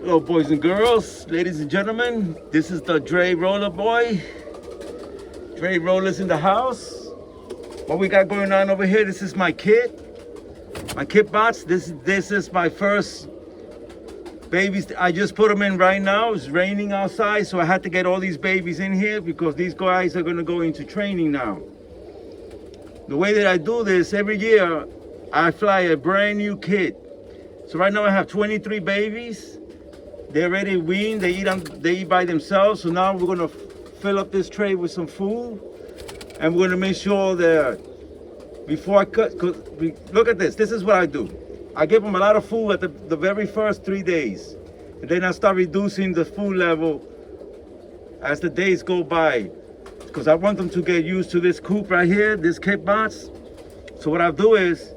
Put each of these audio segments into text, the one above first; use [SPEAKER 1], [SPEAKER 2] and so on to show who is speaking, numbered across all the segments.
[SPEAKER 1] Hello, boys and girls, ladies and gentlemen. This is the Dre Roller Boy. Dre Roller's in the house. What we got going on over here? This is my kit box. This is my first babies. I just put them in right now. It's raining outside, so I had to get all these babies in here because these guys are going to go into training now. The way that I do this, every year I fly a brand new kit. So right now I have 23 babies. They're already weaned. They eat by themselves. So now we're gonna fill up this tray with some food, and we're gonna make sure that before I cut, look at this. This is what I do. I give them a lot of food at the very first 3 days, and then I start reducing the food level as the days go by, because I want them to get used to this coop right here, this kit box. So what I'll do is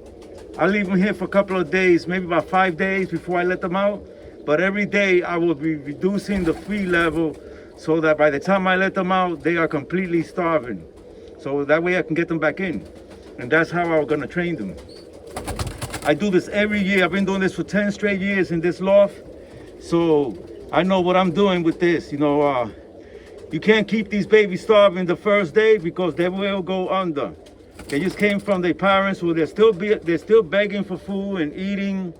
[SPEAKER 1] I'll leave them here for a couple of days, maybe about 5 days before I let them out. But every day I will be reducing the feed level so that by the time I let them out, they are completely starving. So that way I can get them back in. And that's how I'm gonna train them. I do this every year. I've been doing this for 10 straight years in this loft. So I know what I'm doing with this. You know, you can't keep these babies starving the first day because they will go under. They just came from their parents who they're still begging for food and eating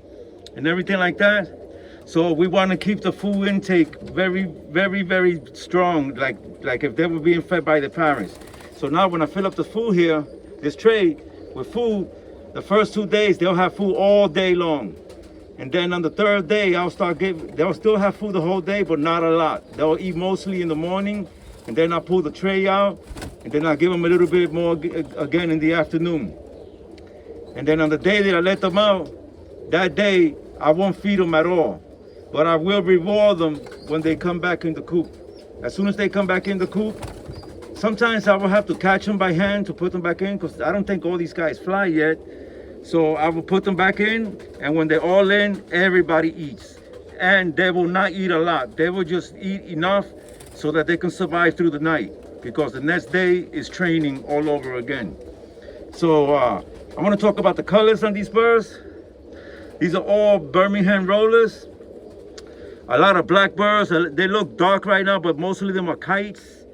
[SPEAKER 1] and everything like that. So we want to keep the food intake very, very, very strong, like if they were being fed by their parents. So now when I fill up the food here, this tray with food, the first 2 days they'll have food all day long. And then on the third day, they'll still have food the whole day, but not a lot. They'll eat mostly in the morning, and then I'll pull the tray out, and then I'll give them a little bit more again in the afternoon. And then on the day that I let them out, that day I won't feed them at all. But I will reward them when they come back in the coop. As soon as they come back in the coop, sometimes I will have to catch them by hand to put them back in because I don't think all these guys fly yet. So I will put them back in, and when they're all in, everybody eats. And they will not eat a lot. They will just eat enough so that they can survive through the night because the next day is training all over again. So I want to talk about the colors on these birds. These are all Birmingham rollers. A lot of black birds. They look dark right now, but most of them are kites.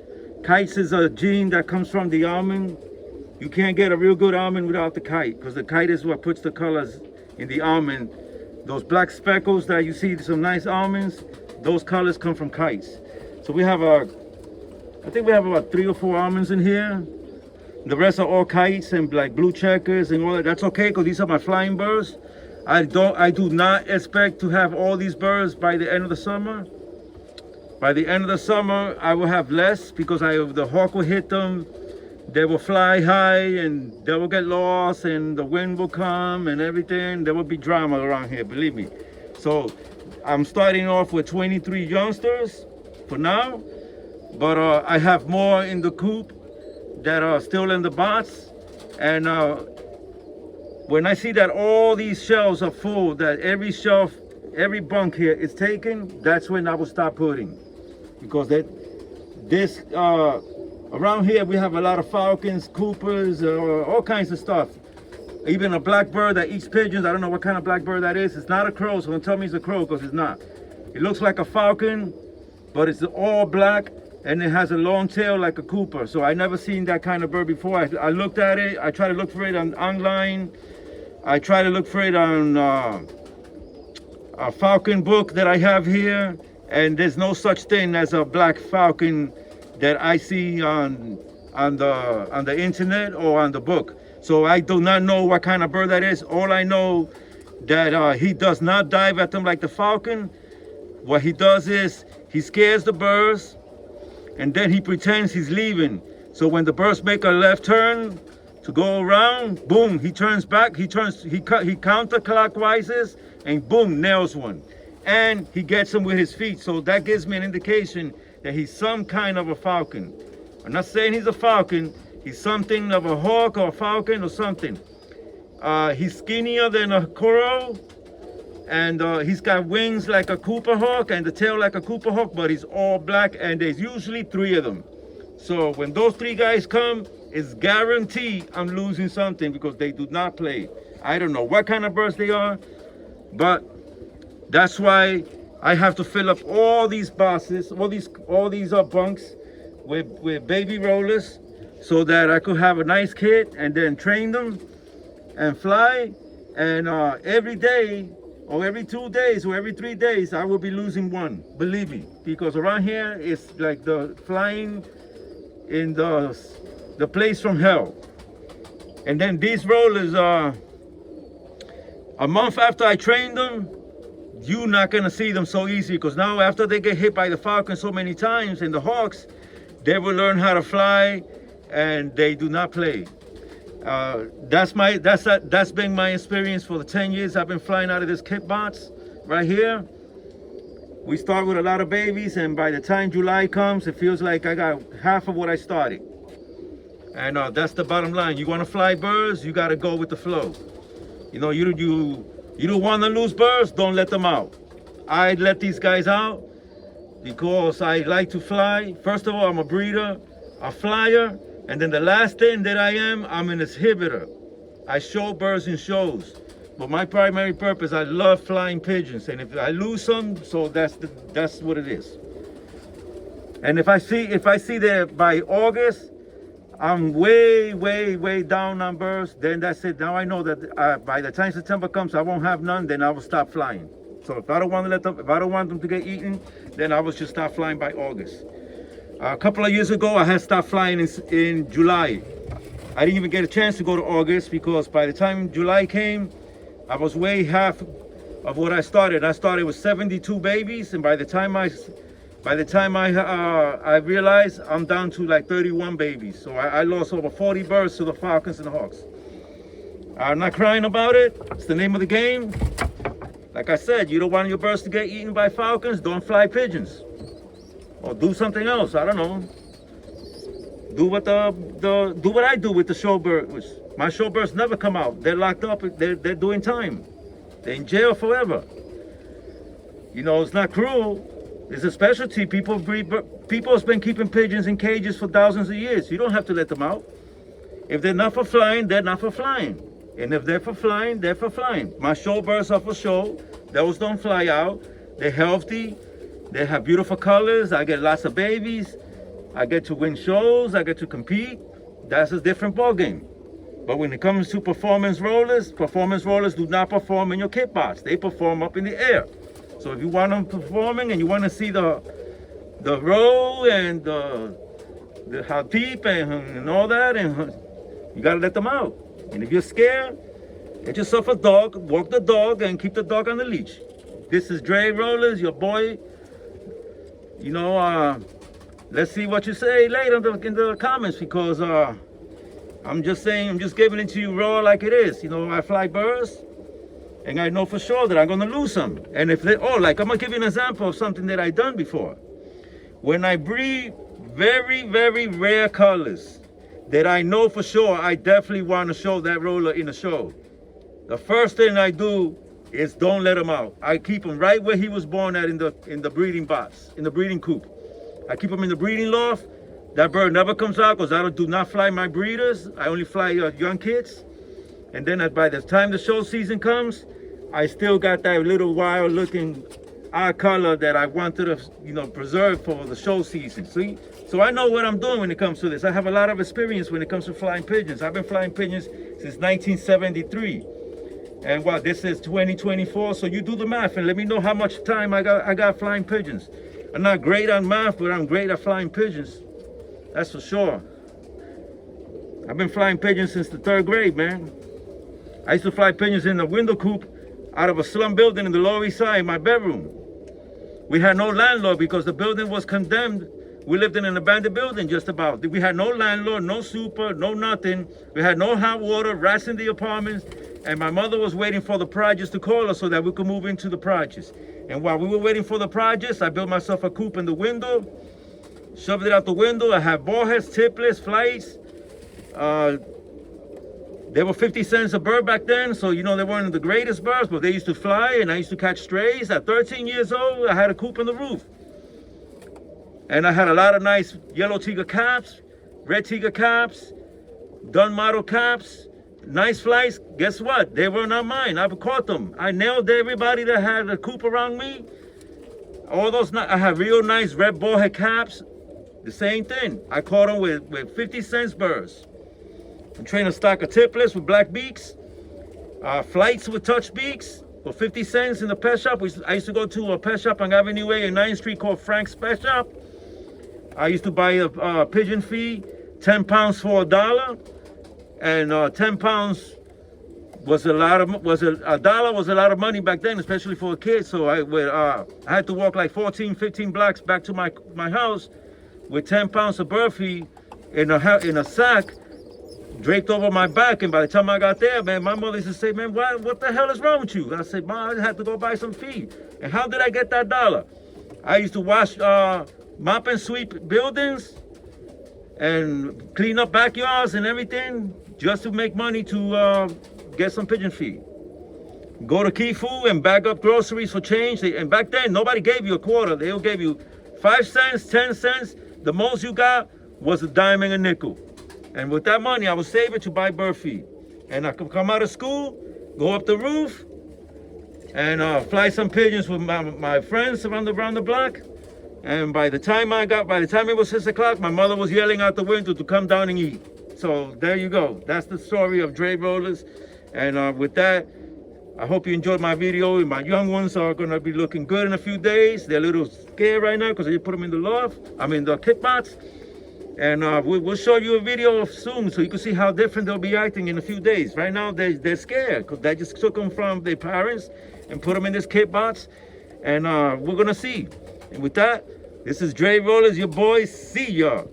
[SPEAKER 1] Kites is a gene that comes from the almond. You can't get a real good almond without the kite, because the kite is what puts the colors in the almond. Those black speckles that you see, some nice almonds, those colors come from kites. So we have I think we have about 3 or 4 almonds in here. The rest are all kites and like blue checkers and all that. That's okay, because these are my flying birds. I do not expect to have all these birds by the end of the summer. By the end of the summer, I will have less because the hawk will hit them. They will fly high and they will get lost and the wind will come and everything. There will be drama around here, believe me. So I'm starting off with 23 youngsters for now, but I have more in the coop that are still in the box. And when I see that all these shelves are full, that every shelf, every bunk here is taken, that's when I will start putting. Because around here we have a lot of falcons, coopers, all kinds of stuff. Even a blackbird that eats pigeons. I don't know what kind of blackbird that is. It's not a crow, so don't tell me it's a crow because it's not. It looks like a falcon, but it's all black and it has a long tail like a cooper. So I never seen that kind of bird before. I looked at it. I try to look for it online. I try to look for it on a falcon book that I have here, and there's no such thing as a black falcon that I see on the internet or on the book. So I do not know what kind of bird that is. All I know that he does not dive at them like the falcon. What he does is he scares the birds, and then he pretends he's leaving. So when the birds make a left turn to go around, boom, he turns back, he counterclockwise and boom, nails one. And he gets him with his feet. So that gives me an indication that he's some kind of a falcon. I'm not saying he's a falcon, he's something of a hawk or a falcon or something. He's skinnier than a crow, and he's got wings like a Cooper hawk and the tail like a Cooper hawk, but he's all black, and there's usually 3 of them. So when those 3 guys come, it's guaranteed I'm losing something because they do not play. I don't know what kind of birds they are, but that's why I have to fill up all these boxes, all these bunks with baby rollers, so that I could have a nice kit and then train them and fly. And every day, or every 2 days, or every 3 days, I will be losing one. Believe me, because around here it's like the flying in the place from hell. And then these rollers are a month after I train them, you're not gonna see them so easy, because now after they get hit by the Falcons so many times and the Hawks, they will learn how to fly, and they do not play. That's been my experience for the 10 years I've been flying out of this kit box right here. We start with a lot of babies, and by the time July comes, it feels like I got half of what I started. And that's the bottom line. You want to fly birds, you got to go with the flow. You know, you don't want to lose birds, don't let them out. I let these guys out because I like to fly. First of all, I'm a breeder, a flyer, and then the last thing that I am, I'm an exhibitor. I show birds in shows. But my primary purpose, I love flying pigeons, and if I lose some, so that's what it is. And if I see that by August I'm way down on birds, then that's it. Now I know that by the time September comes, I won't have none. Then I will stop flying. So if I don't want them to get eaten, then I will just stop flying by August. A couple of years ago, I had stopped flying in July. I didn't even get a chance to go to August, because by the time July came, I was way half of what I started. I started with 72 babies, and by the time I realized, I'm down to like 31 babies. So I lost over 40 birds to the Falcons and the Hawks. I'm not crying about it. It's the name of the game. Like I said, you don't want your birds to get eaten by falcons, don't fly pigeons. Or do something else, I don't know. Do what I do with the showbirds. My showbirds never come out. They're locked up, they're doing time. They're in jail forever. You know, it's not cruel. It's a specialty. People have been keeping pigeons in cages for thousands of years. You don't have to let them out. If they're not for flying, they're not for flying. And if they're for flying, they're for flying. My showbirds are for show. Those don't fly out. They're healthy. They have beautiful colors. I get lots of babies. I get to win shows. I get to compete. That's a different ballgame. But when it comes to performance rollers do not perform in your kit box. They perform up in the air. So if you want them performing and you want to see the roll and the how deep and all that, and you gotta let them out. And if you're scared, get yourself a dog, walk the dog, and keep the dog on the leash. This is Dre Rollers, your boy. You know, let's see what you say later in the comments, because I'm just giving it to you raw like it is. You know, I fly birds, and I know for sure that I'm gonna lose some. And if like I'm gonna give you an example of something that I've done before. When I breed very rare colors that I know for sure I definitely want to show that roller in a show, the first thing I do is don't let him out. I keep him right where he was born at in the breeding box, in the breeding coop. I keep him in the breeding loft. That bird never comes out, because I do not fly my breeders. I only fly young kids. And then by the time the show season comes, I still got that little wild looking eye color that I wanted to, you know, preserve for the show season. See? So I know what I'm doing when it comes to this. I have a lot of experience when it comes to flying pigeons. I've been flying pigeons since 1973. And this is 2024, so you do the math and let me know how much time I got flying pigeons. I'm not great on math, but I'm great at flying pigeons. That's for sure. I've been flying pigeons since the 3rd grade, man. I used to fly pigeons in the window coop out of a slum building in the Lower East Side in my bedroom. We had no landlord because the building was condemned. We lived in an abandoned building just about. We had no landlord, no super, no nothing. We had no hot water, rats in the apartments. And my mother was waiting for the projects to call us so that we could move into the projects. And while we were waiting for the projects, I built myself a coop in the window, shoved it out the window. I had ballheads, tiplets, flights. They were 50 cents a bird back then, so you know they weren't the greatest birds, but they used to fly, and I used to catch strays. At 13 years old, I had a coop in the roof. And I had a lot of nice yellow tiger caps, red tiger caps, dun model caps, nice flights. Guess what? They were not mine. I caught them. I nailed everybody that had a coop around me. All those, I have real nice red ballhead caps. The same thing. I caught them with 50 cents burrs. I'm training a stock of tiplets with black beaks. Flights with touch beaks for 50 cents in the pet shop. I used to go to a pet shop on Avenue A in 9th Street called Frank's Pet Shop. I used to buy a pigeon feed, 10 pounds for $1. And 10 pounds was a lot of, $1 was a lot of money back then, especially for a kid. So I had to walk like 14, 15 blocks back to my house with 10 pounds of bird feed in a sack draped over my back. And by the time I got there, man, my mother used to say, man, what the hell is wrong with you? And I said, Mom, I had to go buy some feed. And how did I get that $1? I used to wash, mop and sweep buildings and clean up backyards and everything just to make money to get some pigeon feed. Go to Key Food and bag up groceries for change. And back then, nobody gave you a quarter. They'll give you 5 cents, 10 cents. The most you got was a dime and a nickel. And with that money, I would save it to buy bird feed. And I could come out of school, go up the roof, and fly some pigeons with my friends around the block. And by the time it was 6 o'clock, my mother was yelling out the window to come down and eat. So there you go. That's the story of Dre Rollers. And with that, I hope you enjoyed my video. My young ones are gonna be looking good in a few days. They're a little scared right now because I put them in the loft. The kit box. And we'll show you a video soon so you can see how different they'll be acting in a few days. Right now, they're scared because they just took them from their parents and put them in this kit box. And we're gonna see. And with that, this is Dre Rollers, your boy. See y'all.